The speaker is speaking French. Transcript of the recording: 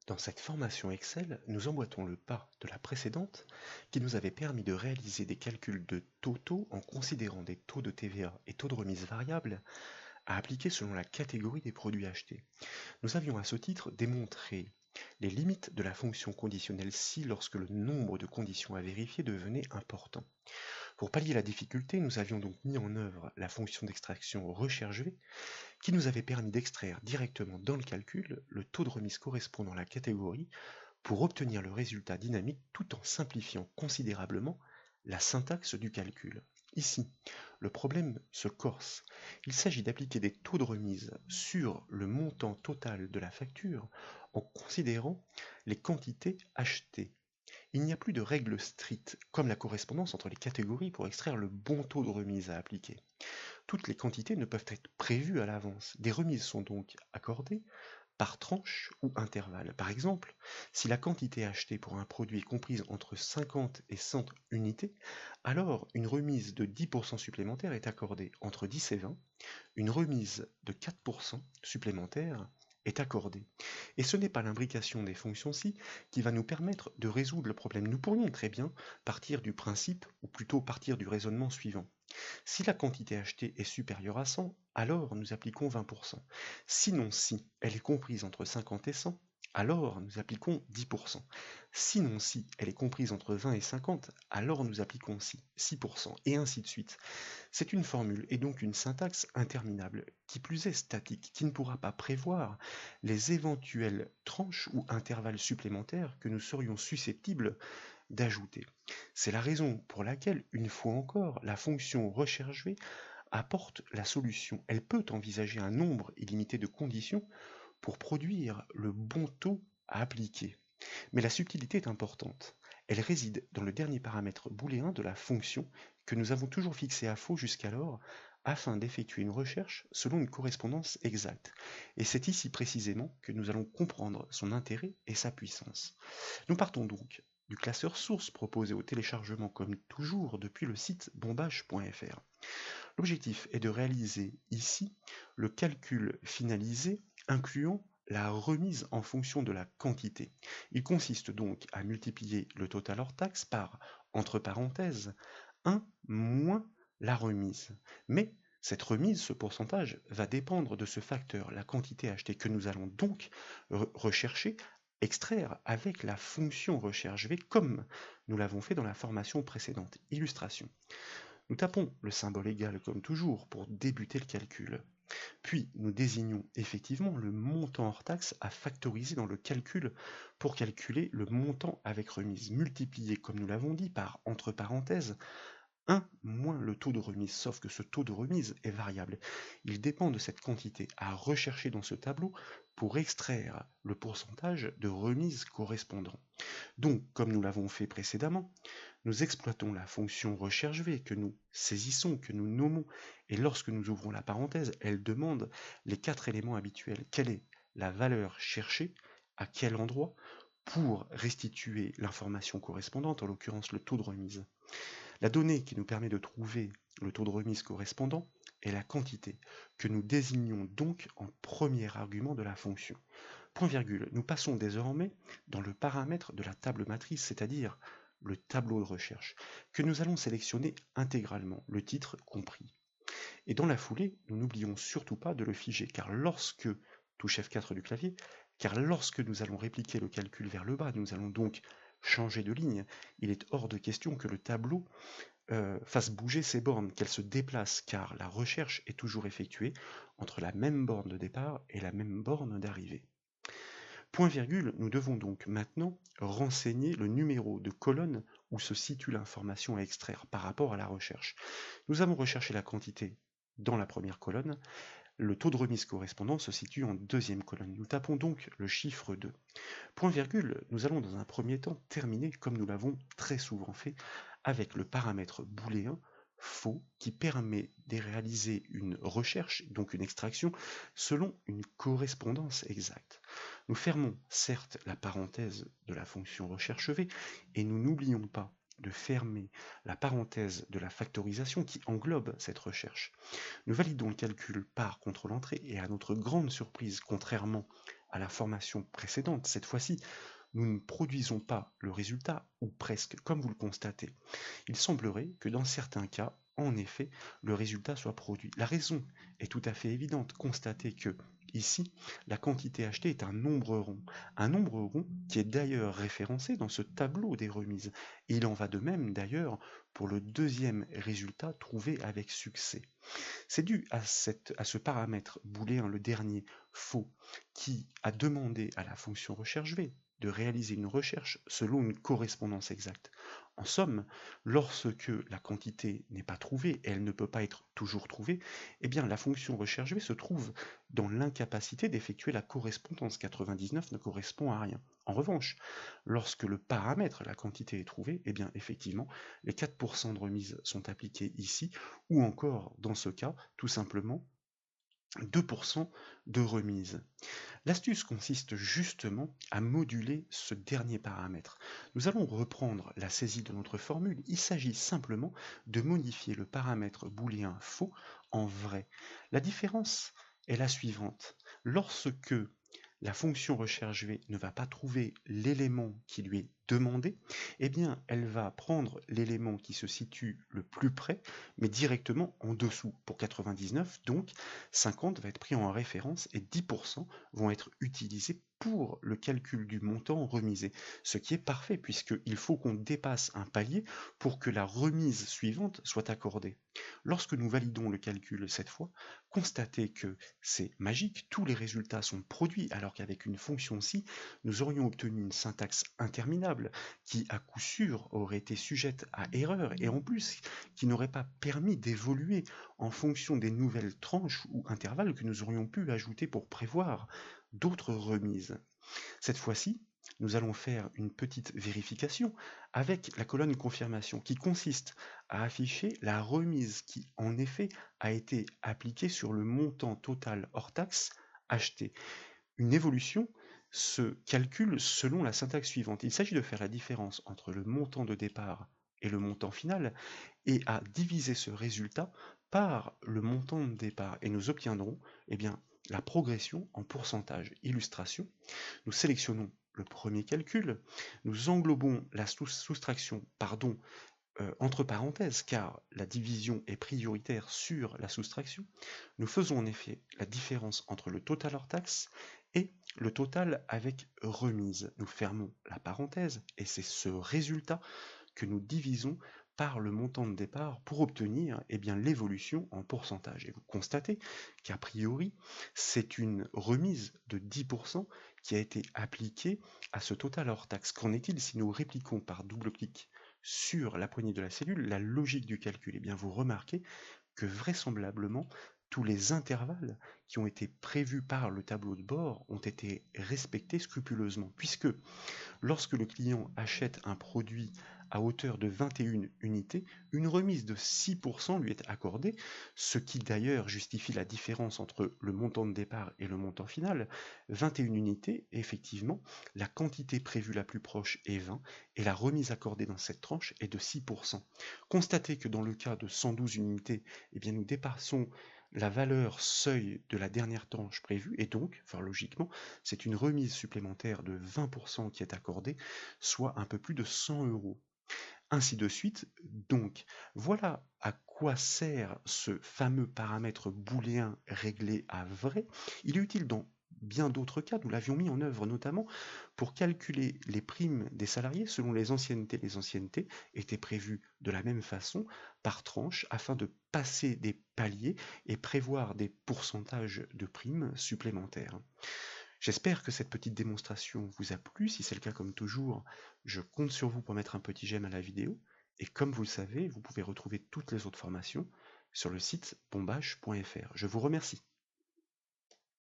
Dans cette formation Excel, nous emboîtons le pas de la précédente qui nous avait permis de réaliser des calculs de totaux en considérant des taux de TVA et taux de remise variables à appliquer selon la catégorie des produits achetés. Nous avions à ce titre démontré les limites de la fonction conditionnelle si lorsque le nombre de conditions à vérifier devenait important. Pour pallier la difficulté, nous avions donc mis en œuvre la fonction d'extraction recherche-V qui nous avait permis d'extraire directement dans le calcul le taux de remise correspondant à la catégorie pour obtenir le résultat dynamique tout en simplifiant considérablement la syntaxe du calcul. Ici, le problème se corse. Il s'agit d'appliquer des taux de remise sur le montant total de la facture en considérant les quantités achetées. Il n'y a plus de règles strictes, comme la correspondance entre les catégories pour extraire le bon taux de remise à appliquer. Toutes les quantités ne peuvent être prévues à l'avance. Des remises sont donc accordées par tranche ou intervalle. Par exemple, si la quantité achetée pour un produit est comprise entre 50 et 100 unités, alors une remise de 10% supplémentaire est accordée entre 10 et 20, une remise de 4% supplémentaire est accordée. Et ce n'est pas l'imbrication des fonctions-ci qui va nous permettre de résoudre le problème. Nous pourrions très bien partir du principe, ou plutôt partir du raisonnement suivant. Si la quantité achetée est supérieure à 100, alors nous appliquons 20%. Sinon, si elle est comprise entre 50 et 100, alors nous appliquons 10%. Sinon, si elle est comprise entre 20 et 50, alors nous appliquons 6%, et ainsi de suite. C'est une formule et donc une syntaxe interminable, qui plus est statique, qui ne pourra pas prévoir les éventuelles tranches ou intervalles supplémentaires que nous serions susceptibles d'ajouter. C'est la raison pour laquelle, une fois encore, la fonction recherche-V apporte la solution. Elle peut envisager un nombre illimité de conditions pour produire le bon taux à appliquer. Mais la subtilité est importante. Elle réside dans le dernier paramètre booléen de la fonction que nous avons toujours fixé à faux jusqu'alors afin d'effectuer une recherche selon une correspondance exacte. Et c'est ici précisément que nous allons comprendre son intérêt et sa puissance. Nous partons donc du classeur source proposé au téléchargement comme toujours depuis le site bombage.fr. L'objectif est de réaliser ici le calcul finalisé incluant la remise en fonction de la quantité. Il consiste donc à multiplier le total hors taxe par, entre parenthèses, 1 moins la remise. Mais cette remise, ce pourcentage, va dépendre de ce facteur, la quantité achetée, que nous allons donc rechercher, extraire avec la fonction recherche-V comme nous l'avons fait dans la formation précédente. Illustration. Nous tapons le symbole égal comme toujours pour débuter le calcul. Puis nous désignons effectivement le montant hors taxe à factoriser dans le calcul pour calculer le montant avec remise, multiplié comme nous l'avons dit par entre parenthèses 1 moins le taux de remise, sauf que ce taux de remise est variable. Il dépend de cette quantité à rechercher dans ce tableau pour extraire le pourcentage de remise correspondant. Donc, comme nous l'avons fait précédemment, nous exploitons la fonction recherche-V que nous saisissons, que nous nommons, et lorsque nous ouvrons la parenthèse, elle demande les 4 éléments habituels. Quelle est la valeur cherchée, à quel endroit, pour restituer l'information correspondante, en l'occurrence le taux de remise. La donnée qui nous permet de trouver le taux de remise correspondant est la quantité, que nous désignons donc en premier argument de la fonction. Point virgule, nous passons désormais dans le paramètre de la table matrice, c'est-à-dire le tableau de recherche, que nous allons sélectionner intégralement, le titre compris. Et dans la foulée, nous n'oublions surtout pas de le figer, car lorsque, touche F4 du clavier, car lorsque nous allons répliquer le calcul vers le bas, nous allons donc changer de ligne, il est hors de question que le tableau fasse bouger ses bornes, qu'elles se déplacent, car la recherche est toujours effectuée entre la même borne de départ et la même borne d'arrivée. Point virgule, nous devons donc maintenant renseigner le numéro de colonne où se situe l'information à extraire par rapport à la recherche. Nous avons recherché la quantité dans la première colonne, le taux de remise correspondant se situe en deuxième colonne. Nous tapons donc le chiffre 2. Point virgule, nous allons dans un premier temps terminer, comme nous l'avons très souvent fait, avec le paramètre booléen faux qui permet de réaliser une recherche, donc une extraction, selon une correspondance exacte. Nous fermons certes la parenthèse de la fonction recherche-V et nous n'oublions pas de fermer la parenthèse de la factorisation qui englobe cette recherche. Nous validons le calcul par contrôle-entrée et à notre grande surprise, contrairement à la formation précédente. Cette fois-ci, nous ne produisons pas le résultat, ou presque, comme vous le constatez. Il semblerait que dans certains cas, en effet, le résultat soit produit. La raison est tout à fait évidente. Constatez que, ici, la quantité achetée est un nombre rond qui est d'ailleurs référencé dans ce tableau des remises. Et il en va de même d'ailleurs pour le deuxième résultat trouvé avec succès. C'est dû à ce paramètre booléen, le dernier faux, qui a demandé à la fonction recherche v de réaliser une recherche selon une correspondance exacte. En somme, lorsque la quantité n'est pas trouvée, et elle ne peut pas être toujours trouvée, eh bien la fonction recherche v se trouve dans l'incapacité d'effectuer la correspondance. 99 ne correspond à rien. En revanche, lorsque le paramètre, la quantité, est trouvé, eh bien effectivement, les 4% de remise sont appliqués ici, ou encore, dans ce cas, tout simplement, 2% de remise. L'astuce consiste justement à moduler ce dernier paramètre. Nous allons reprendre la saisie de notre formule. Il s'agit simplement de modifier le paramètre booléen faux en vrai. La différence est la suivante. Lorsque la fonction recherche v ne va pas trouver l'élément qui lui est demandé, eh bien elle va prendre l'élément qui se situe le plus près, mais directement en dessous. Pour 99, donc 50 va être pris en référence et 10% vont être utilisés pour le calcul du montant remisé, ce qui est parfait puisqu'il faut qu'on dépasse un palier pour que la remise suivante soit accordée. Lorsque nous validons le calcul cette fois, constatez que c'est magique, tous les résultats sont produits alors qu'avec une fonction ci, nous aurions obtenu une syntaxe interminable qui à coup sûr aurait été sujette à erreur et en plus qui n'aurait pas permis d'évoluer en fonction des nouvelles tranches ou intervalles que nous aurions pu ajouter pour prévoir d'autres remises. Cette fois-ci, nous allons faire une petite vérification avec la colonne confirmation qui consiste à afficher la remise qui en effet a été appliquée sur le montant total hors taxe acheté. Une évolution se calcule selon la syntaxe suivante. Il s'agit de faire la différence entre le montant de départ et le montant final et à diviser ce résultat par le montant de départ et nous obtiendrons bien, la progression en pourcentage. Illustration, nous sélectionnons le premier calcul, nous englobons la soustraction, entre parenthèses, car la division est prioritaire sur la soustraction. Nous faisons en effet la différence entre le total hors taxe et le total avec remise. Nous fermons la parenthèse et c'est ce résultat que nous divisons par le montant de départ pour obtenir l'évolution en pourcentage. Et vous constatez qu'a priori, c'est une remise de 10% qui a été appliquée à ce total hors taxe. Qu'en est-il si nous répliquons par double-clic sur la poignée de la cellule la logique du calcul? Eh bien, vous remarquez que vraisemblablement, tous les intervalles qui ont été prévus par le tableau de bord ont été respectés scrupuleusement, puisque lorsque le client achète un produit à hauteur de 21 unités, une remise de 6% lui est accordée, ce qui d'ailleurs justifie la différence entre le montant de départ et le montant final. 21 unités, effectivement, la quantité prévue la plus proche est 20 et la remise accordée dans cette tranche est de 6%. Constatez que dans le cas de 112 unités, nous dépassons la valeur seuil de la dernière tranche prévue et donc, fort logiquement, c'est une remise supplémentaire de 20% qui est accordée, soit un peu plus de 100 €. Ainsi de suite, donc voilà à quoi sert ce fameux paramètre booléen réglé à vrai. Il est utile dans bien d'autres cas, nous l'avions mis en œuvre notamment pour calculer les primes des salariés selon les anciennetés. Les anciennetés étaient prévues de la même façon par tranche afin de passer des paliers et prévoir des pourcentages de primes supplémentaires. J'espère que cette petite démonstration vous a plu. Si c'est le cas, comme toujours, je compte sur vous pour mettre un petit j'aime à la vidéo. Et comme vous le savez, vous pouvez retrouver toutes les autres formations sur le site bombache.fr. Je vous remercie.